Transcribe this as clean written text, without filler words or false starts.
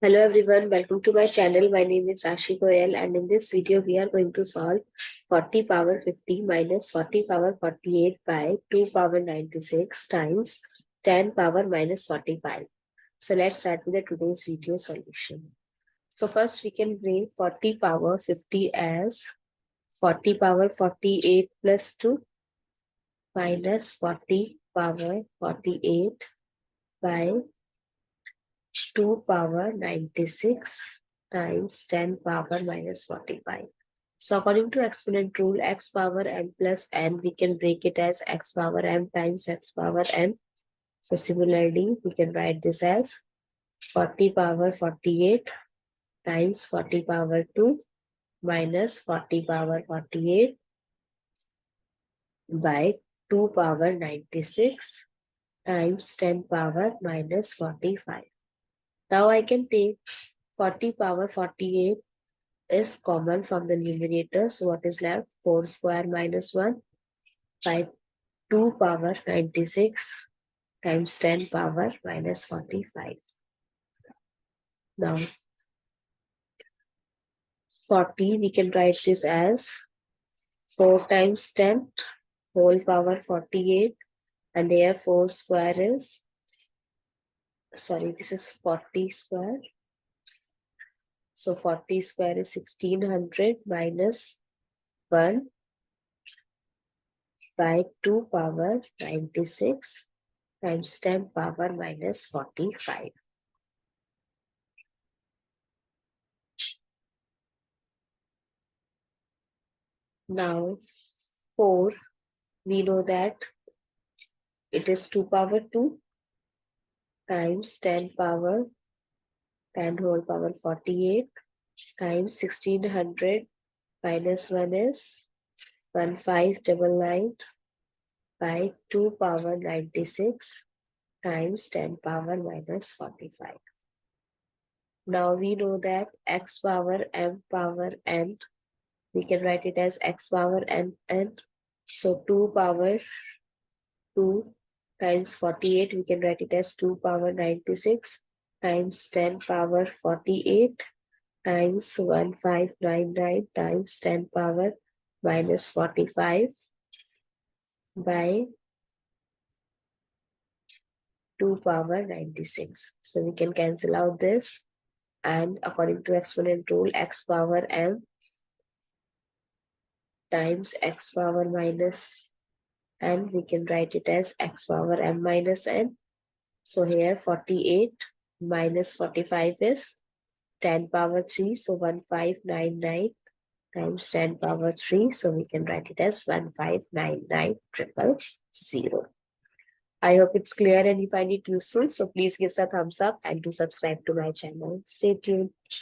Hello everyone, welcome to my channel. My name is Rashi Goel, and in this video we are going to solve 40 power 50 minus 40 power 48 by 2 power 96 times 10 power minus 45. So let's start with the today's video solution. So first we can bring 40 power 50 as 40 power 48 plus 2 minus 40 power 48 by 2 power 96 times 10 power minus 45. So according to exponent rule, x power m plus n, we can break it as x power m times x power n. So similarly, we can write this as 40 power 48 times 40 power 2 minus 40 power 48 by 2 power 96 times 10 power minus 45. Now I can take 40 power 48 is common from the numerator. So what is left? 4 square minus 1 by 2 power 96 times 10 power minus 45. Now 40 we can write this as 4 times 10 whole power 48, and here 4 square is, sorry, this is 40 square. So 40 square is 1600 minus 1 by 2 power 96 times 10 power minus 45. Now 4, we know that it is 2 power 2 times 10 power 10 whole power 48 times 1600 minus 1 is 1599 by 2 power 96 times 10 power minus 45. Now we know that x power m power n, we can write it as x power n. So 2 power 2 times 48, we can write it as 2 power 96 times 10 power 48 times 1599 times 10 power minus 45 by 2 power 96. So we can cancel out this, and according to exponent rule, x power m times x power minus n, we can write it as x power m minus n. So here 48 minus 45 is 10 power 3. So 1599 times 10 power 3. So we can write it as 1599000. I hope it's clear and you find it useful. So please give us a thumbs up and do subscribe to my channel. Stay tuned.